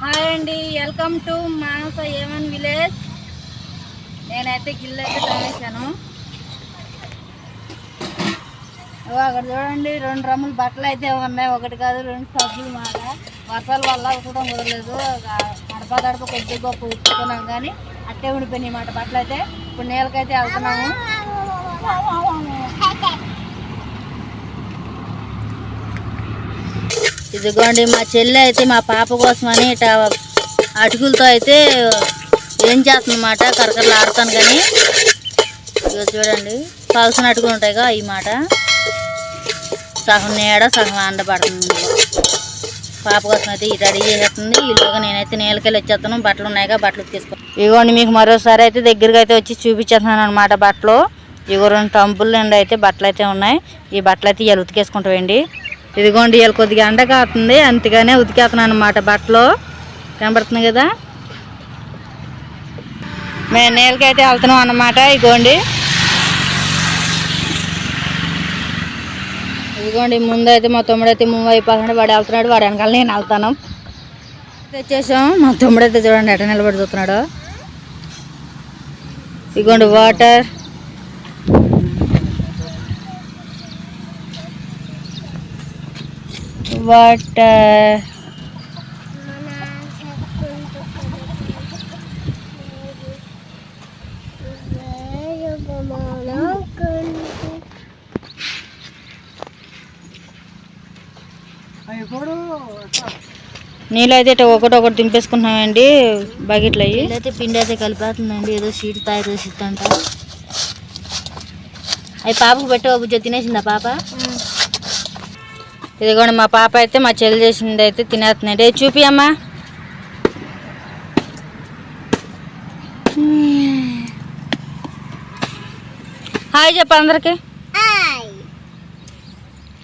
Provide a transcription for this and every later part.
Hi అండి, welcome to మానస ఏమన్ village. నేనైతే గిల్లు అయితే తవ్వేశాను. అక్కడ చూడండి, 2 డ్రమ్ములు బట్టలు అయితే ఉన్నాయి. ఒకటి కాదు 2 సబ్బులు మాట. వర్షాల వల్ల ఉతకడం కుదరలేదు. గడప కొద్ది గొప్ప ఉతుకున్నాం కానీ అట్టే ఉండిపోయినాయి మాట బట్టలు అయితే. ఇప్పుడు నీళ్ళకైతే వెళ్తున్నాము. ఇదిగోండి మా చెల్లి అయితే మా పాప కోసమని ఇట్లా అటుకులతో అయితే ఏం చేస్తుందన్నమాట. కరకరలు ఆడుతాను కానీ చూడండి, పలసన అటుకులు ఉంటాయిగా ఈ మాట. సగం నీడ సగం అండబడుతుంది. పాప కోసం అయితే రెడీ చేసేస్తుంది. ఈలోగా నేనైతే నీళ్ళకెళ్ళి వచ్చేస్తాను. బట్టలు ఉన్నాయిగా, బట్టలు తీసుకో. ఇగోండి మీకు మరోసారి అయితే దగ్గరగా అయితే వచ్చి చూపించేస్తున్నాను అనమాట బట్టలు. ఇగో 2 టంపుల్ నిండా అయితే బట్టలు అయితే ఉన్నాయి. ఈ బట్టలు అయితే ఇవాళ ఉతికేసుకుంటామండి. ఇదిగోండి ఇవాళ కొద్దిగా ఎండ కాస్తుంది, అంతగానే ఉతికేస్తున్నాను అనమాట బట్టలు. కనబడుతుంది కదా, మేము నీళ్ళకైతే వెళ్తున్నాం అన్నమాట. ఇదిగోండి ముందైతే మా తమ్ముడైతే మూవ్ అయిపోతున్నాడు. వాడు వెళ్తున్నాడు, వాడు వెనకాల నేను వెళ్తాను. తెచ్చేసాం. మా తమ్ముడైతే చూడండి ఎట నిలబడి చూస్తున్నాడు. ఇదిగోండి వాటర్. నీళ్ళు అయితే ఒకటి దింపేసుకుంటున్నామండి బకెట్లు అయ్యి. అయితే పిండి అయితే కలిపేస్తుందండి. ఏదో షీట్ తయారు చేసిద్దంట. అవి పాపకు పెట్టే బుజ్జ తినేసిందా పాప? ఇదిగోండి మా పాప అయితే మా చెల్లి చేసింది అయితే తినేస్తుందండి. చూపి అమ్మా. హాయ్ చెప్పు అందరికి.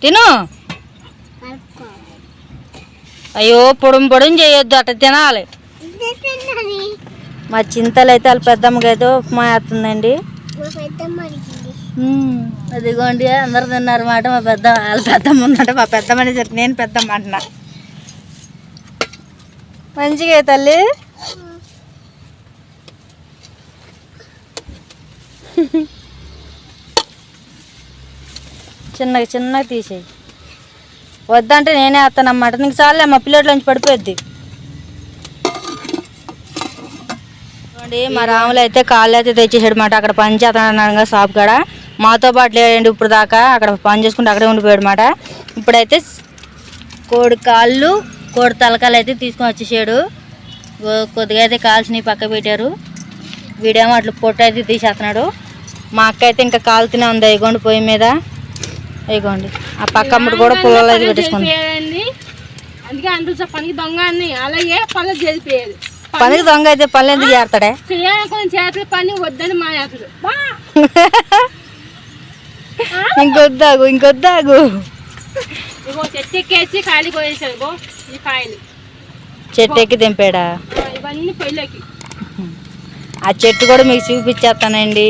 తిను. అయ్యో పొడుం చేయొద్దు, అట్లా తినాలి. మా చింతలు అయితే వాళ్ళ పెద్దమ్మకి అయితే ఉప్మా వేస్తుందండి. అదిగోండి అందరు తిన్నారు మాట. మా వాళ్ళ పెద్దమ్మ ఉందంటే మా పెద్దమ్మని చెప్పి నేను పెద్దమ్మ అంటున్నా. మంచిగా తల్లి. చిన్నగా తీసేయి. వద్దంటే నేనే వేస్తానమాట. నీకు చాలే మా ప్లేట్లోంచి పడిపోద్ది. మా రాములు అయితే కాళ్ళు అయితే తెచ్చేసాడు మాట. అక్కడ పని చేస్తాడు షాప్ కాడ. మాతో పాటు లేడండి ఇప్పుడు దాకా. అక్కడ పని చేసుకుంటే అక్కడే ఉండిపోయాడు మాట. ఇప్పుడైతే కోడి కాళ్ళు కోడి తలకాయలు అయితే తీసుకొని వచ్చేసాడు. కొద్దిగా అయితే కాల్చినవి పక్క పెట్టారు. వీడేమో అట్లా పొట్టు అయితే తీసేస్తున్నాడు. మా అక్క అయితే ఇంకా కాలుతూనే ఉంది. ఇగోండి పొయ్యి మీద. ఇగోండి ఆ పక్క అమ్మడు కూడా పుల్లలు అయితే పెట్టేసుకుంది. పనికి దొంగ అయితే పనులు ఎందుకు చేస్తాడే? ఇంకొద్దాగు. చెట్టు ఎక్కి దింపాడా? ఆ చెట్టు కూడా మీకు చూపించేస్తానండి.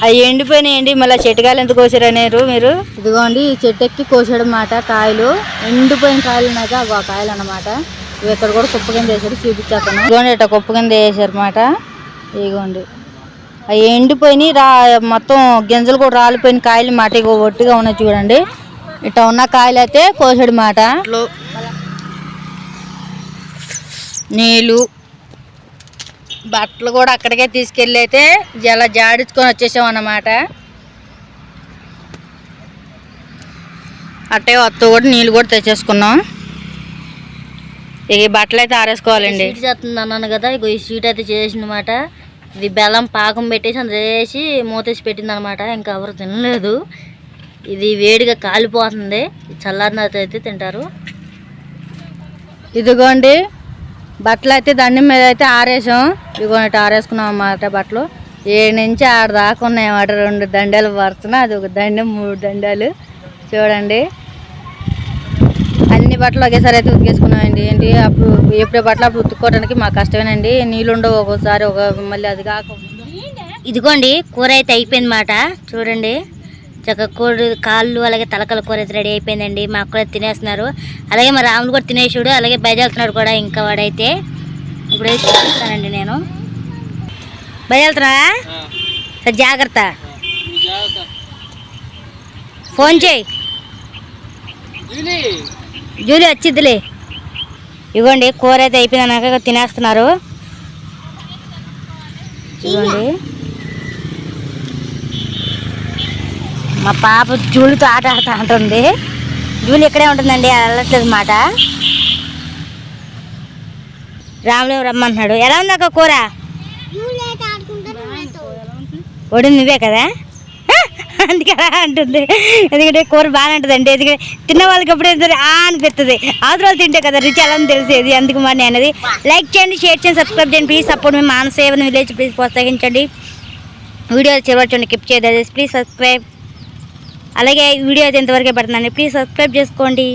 అవి ఎండిపోయినాయండి. మళ్ళీ చెట్టుకాయలు ఎందుకు కోసారనేరు మీరు. ఇదిగోండి ఈ చెట్టు ఎక్కి కోసాడు అన్నమాట. కాయలు ఎండిపోయిన కాయలు ఉన్నాక ఆ కాయలు అన్నమాట. ఇవి ఇక్కడ కూడా కుప్ప కింద వేసారు, చూపించేస్తాను. ఇదిగోండి ఇట్లా కుప్ప కింద వేసారు అన్నమాట. ఇదిగోండి అవి ఎండిపోయినాయి. మొత్తం గింజలు కూడా రాలిపోయిన కాయలు మాట. ఇక ఒట్టిగా ఉన్నాయి చూడండి. ఇట్లా ఉన్న కాయలు అయితే కోసాడు మాట. నీళ్ళు బట్టలు కూడా అక్కడికే తీసుకెళ్ళి అయితే ఇలా జాడించుకొని వచ్చేసాం అన్నమాట. అట్టే వత్తు కూడా నీళ్ళు కూడా తెచ్చేసుకున్నాం. ఇక ఈ బట్టలు అయితే ఆరేసుకోవాలండి. స్వీట్ చేస్తుంది అన్నాను కదా, ఇక ఈ స్వీట్ అయితే చేసిందన్నమాట. ఇది బెల్లం పాకం పెట్టేసి అందులో వేసి మూతేసి పెట్టింది అనమాట. ఇంకా ఎవరు తినలేదు. ఇది వేడిగా కాలిపోతుంది. చల్లారిన అయితే తింటారు. ఇదిగోండి బట్టలు అయితే దండం మీద అయితే ఆరేసాం. ఇదిగోండి ఆరేసుకున్నాం అన్నమాట. బట్టలు 7 నుంచి 6 దాకా ఉన్నాయన్నమాట. 2 దండాలు వరుసన, అది ఒక దండం, 3 దండాలు చూడండి. అన్ని బట్టలు ఒకేసారి అయితే ఉతికేసుకున్నామండి. ఏంటి అప్పుడు ఎప్పుడే బట్టలు అప్పుడు ఉతుక్కోవడానికి మాకు కష్టమేనండి. నీళ్ళు ఉండవు ఒక్కోసారి. మళ్ళీ అది కాక ఇదిగోండి కూర అయితే అయిపోయింది మాట. చూడండి చక్కగా కోడి కాళ్ళు అలాగే తలకల కూర అయితే రెడీ అయిపోయిందండి. మా అక్కడ తినేస్తున్నారు. అలాగే మా రాముడు కూడా తినేసాడు. అలాగే బయలుదేరుతున్నాడు కూడా ఇంకా వాడైతే. ఇప్పుడైతే చూపిస్తానండి నేను. బయలుదేరుతున్నా సరే జాగ్రత్త. ఫోన్ చేయి జూలీ వచ్చిద్దిలే. ఇవ్వండి కూర అయితే అయిపోయిందన్నాక తినేస్తున్నారు. ఇవ్వండి మా పాప జూలితో ఆట ఆడుతూ ఉంటుంది. జూలి ఇక్కడే ఉంటుందండి, వెళ్ళట్లేదు మాట. రాములేం రమ్మంటున్నాడు. ఎలా ఉంది అక్క కూర? వడి నువ్వే కదా అందుకే అలా అంటుంది. ఎందుకంటే కూర బాగానే ఉంటుందండి. ఎందుకంటే తిన్న వాళ్ళకి ఎప్పుడైతే అనిపిస్తుంది, అవతల తింటే కదా రుచి ఎలా తెలిసేది. అందుకు మరి నేను అనేది లైక్ చేయండి, షేర్ చేయండి, సబ్స్క్రైబ్ చేయండి. ప్లీజ్ సపోర్ట్ మీ మానసేవను విలేజ్ ప్లీజ్ ప్రోత్సహించండి. వీడియో చివరి చూడండి, కిప్ చేయదు ప్లీజ్ సబ్స్క్రైబ్. అలాగే వీడియో అయితే ఎంతవరకే పడుతుందండి, ప్లీజ్ సబ్స్క్రైబ్ చేసుకోండి.